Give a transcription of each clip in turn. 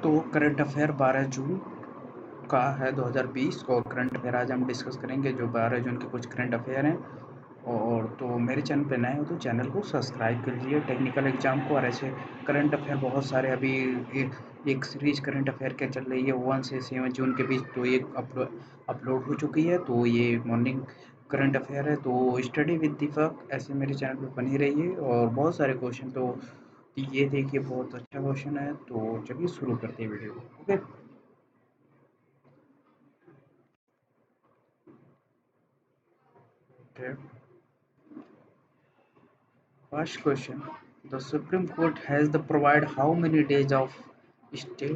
तो current affair 12 जून का है 2020 और करंट अफेयर आज हम डिस्कस करेंगे जो 12 जून के कुछ करंट अफेयर हैं। और तो मेरे चैनल पे नए हो तो चैनल को सब्सक्राइब कर लीजिए टेक्निकल एग्जाम को। और ऐसे करंट अफेयर बहुत सारे अभी एक सीरीज करंट अफेयर क्या चल रही है 1 से 7 जून के बीच, तो ये अपलोड हो चुकी है। तो ये मॉर्निंग करंट अफेयर है, तो स्टडी विद दीपक ऐसे मेरे चैनल पे बनी रहिए। और बहुत सारे क्वेश्चन तो ये देखिए, बहुत अच्छा क्वेश्चन है। तो चलिए शुरू करते हैं वीडियो को। Okay, first question: the Supreme Court has the provide how many days of stay?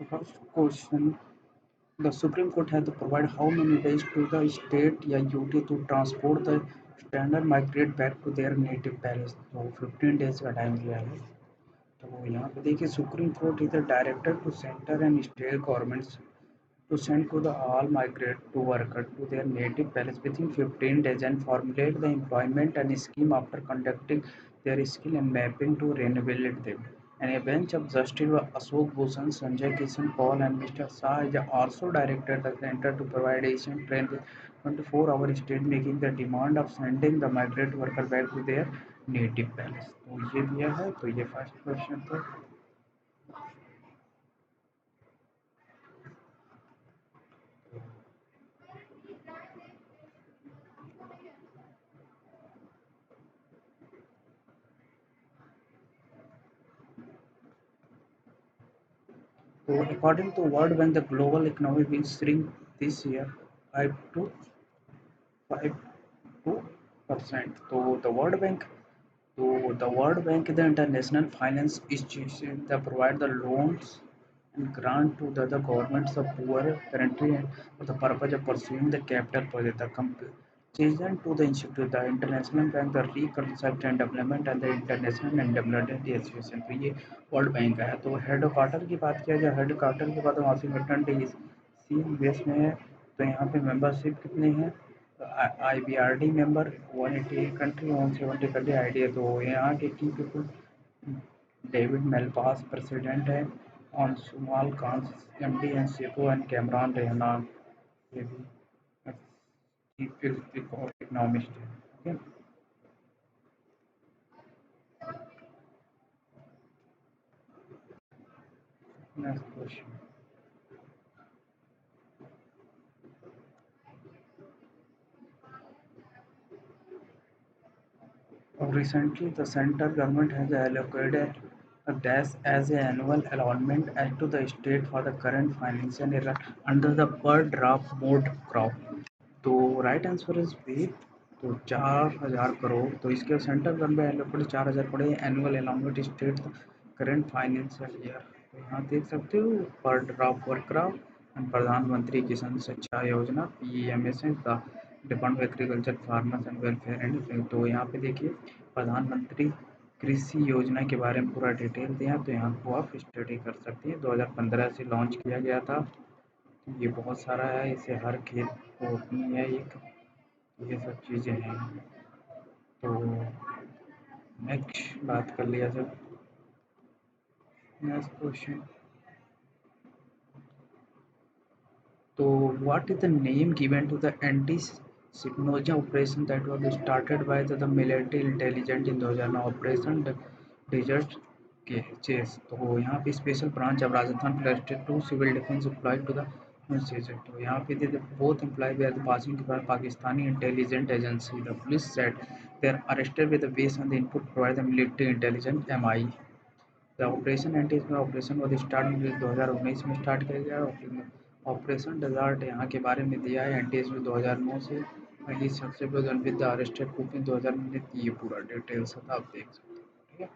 First question: the Supreme Court has to provide how many days to the state या UT to transport the standard migrate back to their native palace? तो 15 days का time दिया है। तो यहाँ पे देखिए, Supreme Court is the director to centre and state governments to send to the all migrate to worker to their native palace within 15 days and formulate the employment and scheme after conducting their skill and mapping to renovate them. And a bench of Justice Ashok Bhushan, Sanjay Kishan Paul and Mr. Shah is also directed the center to provide Asian train with 24-hour state making the demand of sending the migrant worker back to their native palace. तो ये दिया है, तो ये first question था। So according to World Bank, the global economy will shrink this year 5 to 5.2%. So the World Bank is the international finance institution that provide the loans and grant to the governments of poor country and for the purpose of pursuing the capital project. The comparison to the institute, the International Bank, the Reconstruction and Development and the International and Development Association. तो ये world bank का है। तो head quarter की बात किया जाए, head quarter की बात वाशिंगटन डीसी यूएस में है। तो यहाँ पे मेंबरशिप कितने हैं? IBRD member 180 country, 170 country ID है। तो यहाँ के की पीपल डेविड मेलपास प्रेसिडेंट है, और सुमाल Khan MD and CEO and Kamran Rehman ये भी चीफ इकोनॉमिस्ट है। Okay, next question: recently, the central government has allocated a dash as an annual allotment as to the state for the current financial year under the per draft mode crop. तो right answer is B. तो 4,000 करोड़, तो इसके central government allocated 4,000 crore annual along state current financial year. तो यहाँ देख सकते हो पर ड्रॉप वर्कराफ्ट एंड प्रधानमंत्री किसान सिंचाई योजना PMS the department of agriculture farmers and welfare and. तो यहाँ पे देखिए प्रधानमंत्री कृषि योजना के बारे में पूरा डिटेल दिया, तो यहाँ को आप स्टडी कर सकते हैं। 2015 से लॉन्च किया गया था। ये बहुत सारा है, इसे हर खेत को अपनी है एक, ये सब चीज़ें हैं। तो नेक्स्ट बात कर लिया जब नेक्स्ट क्वेश्चन, तो what is the name given to the anti सिग्नोजा operation that was started by the military intelligence in 2009 operation desert के चेस। तो यहाँ पे स्पेशल ब्रांच ऑफ राजस्थान प्लस्टेड to civil defence applied to the तो यहाँ पे both employ we are the passing के बाद Pakistani intelligent agency the police set they are arrested with the base on the input provide the military intelligence MI। The operation एंटीज में operation वो start में 2019 में स्टार्ट किया गया। ऑपरेशन डेजर्ट यहाँ के बारे में दिया है एंटीज में 2009 से पहली सबसे with the arrested group in 2019। ये पूरा डिटेल्स है, आप देख सकते हो। ठीक है,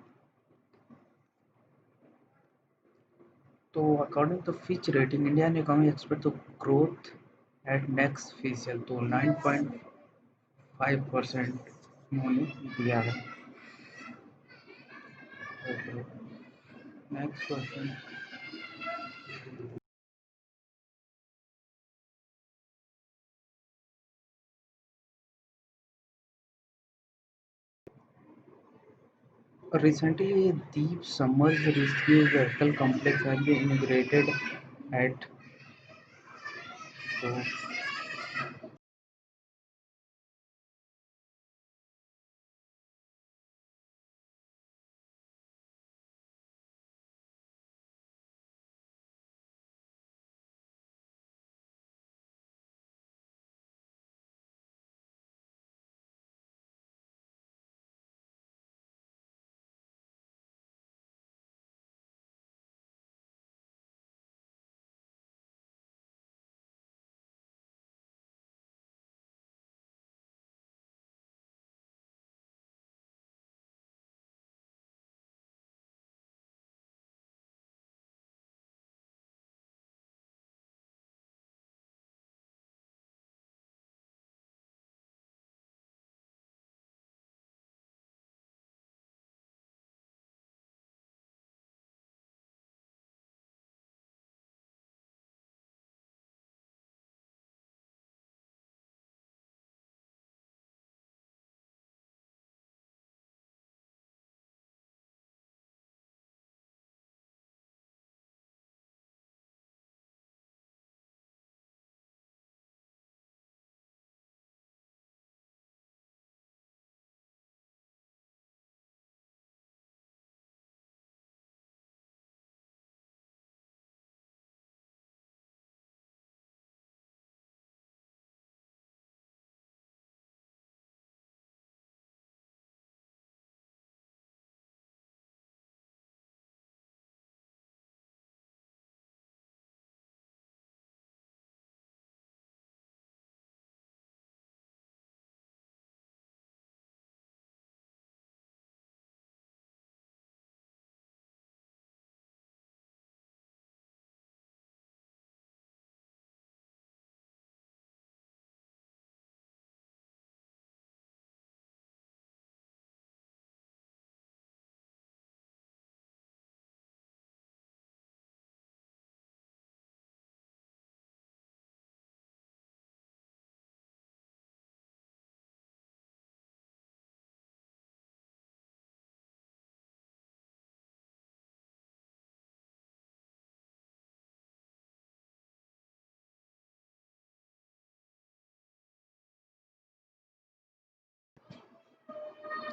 तो according to Fitch rating Indian economy expect the growth at next fiscal, तो 9.5% उन्होंने दिया है। Next question, recently deep submerged rescue vehicle complex has been inaugurated at, so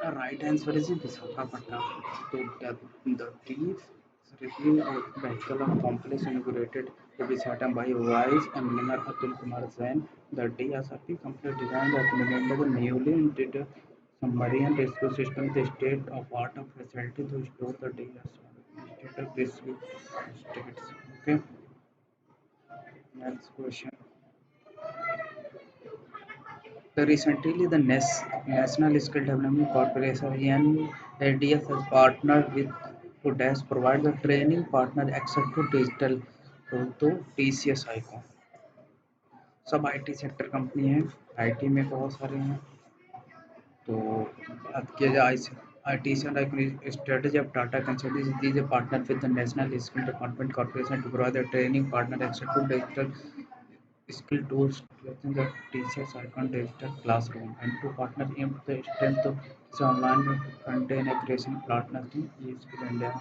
the right answer is Visakhapatnam. So the deep review of vehicle of complex inaugurated to be set up by Vice Engineer Atul Kumar Jain. The DSRP complete design that implemented the newly intended Submarine rescue system is a state-of-art facility to store the data state of rescue states. Okay, next question. The recently, the National Skill Development Corporation (NADS) has partnered with Kudas provide the training partner access to digital तो TCS Icon सब IT sector company है IT में बहुत सारे हैं तो बात किया जाए IT strategy of data consultancy is a partner with the National Skill Development Corporation to provide the training partner access to digital skill tools using the teachers icon digital classroom and to partner aim to the strength of this online content creation partner in eSchool India.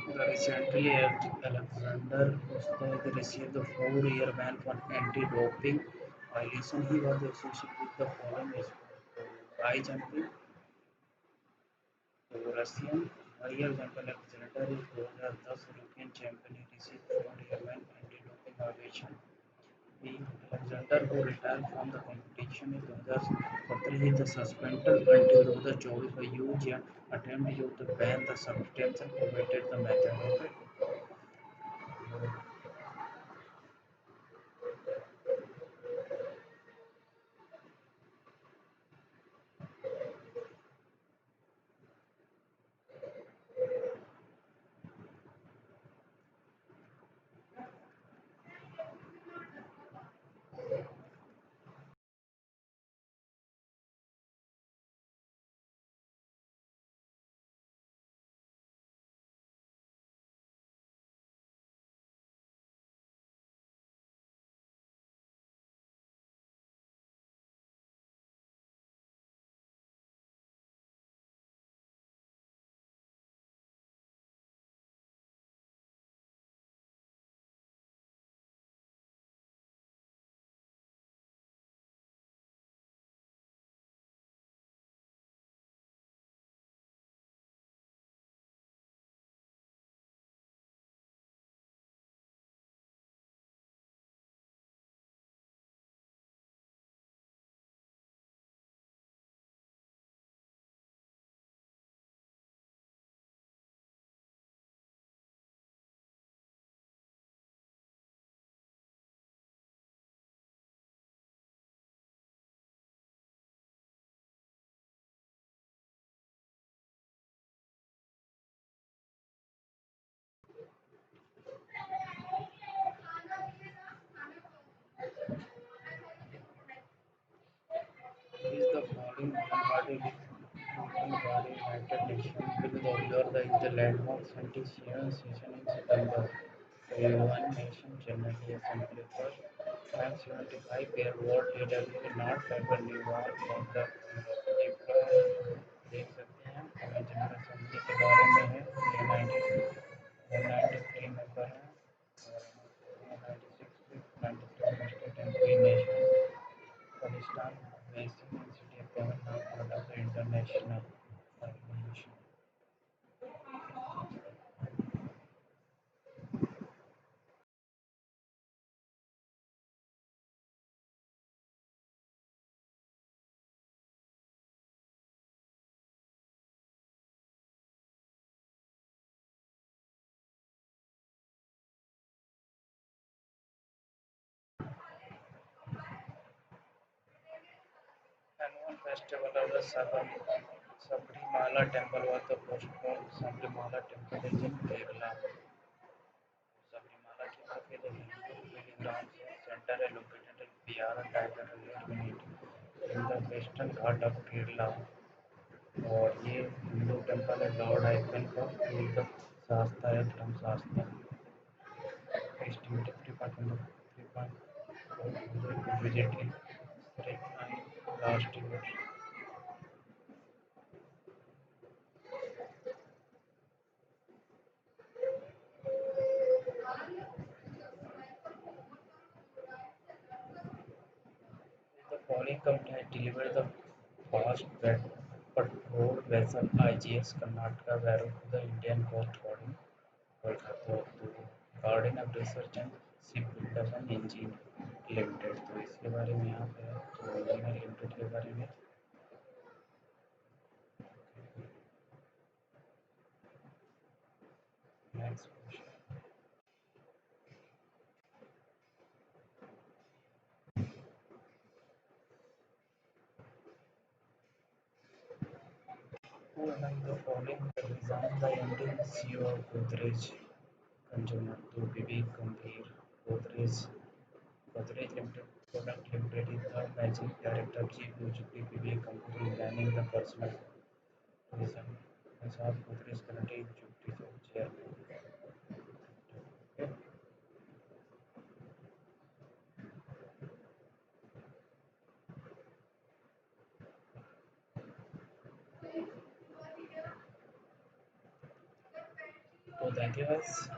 The recently Alexander Ustad received the 4-year ban for anti-doping violation. He was associated with the following sports. High jumping, तो Russian high jump Alexander इस 2010 European champion he received 4 year ban anti-doping violation. The Alexander, who retired from the competition in 2017, is suspended until 2024 for use या attempt use the ban the substance and provided the method. Okay. Is the following body United Nations will observe the landmark session in September. The UN Nation General Assembly first time 75 pair world leader will not favor New York from the देख सकते हैं हमें general assembly के बारे में है ये 93 member हैं और 96 state and 3 nation Pakistan based in city of Tehran part of the international organization. Annual festival of the Sabrimala temple was the postponed Sabrimala temple is in Kerala. Sabrimala की बात करें तो हिंदू pilgrims center है located in Bihar and Tiger unit in the western Ghat of Kerala और ये Hindu temple है Lord icon का उनका शास्त्र है धर्मशास्त्र estimated 3.4 visit in last year. The following company had delivered the fast patrol vessel IGS Karnataka Varro to the Indian Coast Guard in Kolkata to Garden of Research and Shipbuilders and Engine Limited. तो इसके बारे में यहाँ पे है तो engineer limited के बारे में next question who among the following resigned the MD CEO of Godrej Consumer to Vivek Gambhir Godrej Godrej Limited Product Limited is the managing director chief executive Vivek Gambhir is running the personal reason Nisar Godrej currently executive chairman. Okay. So thank you guys.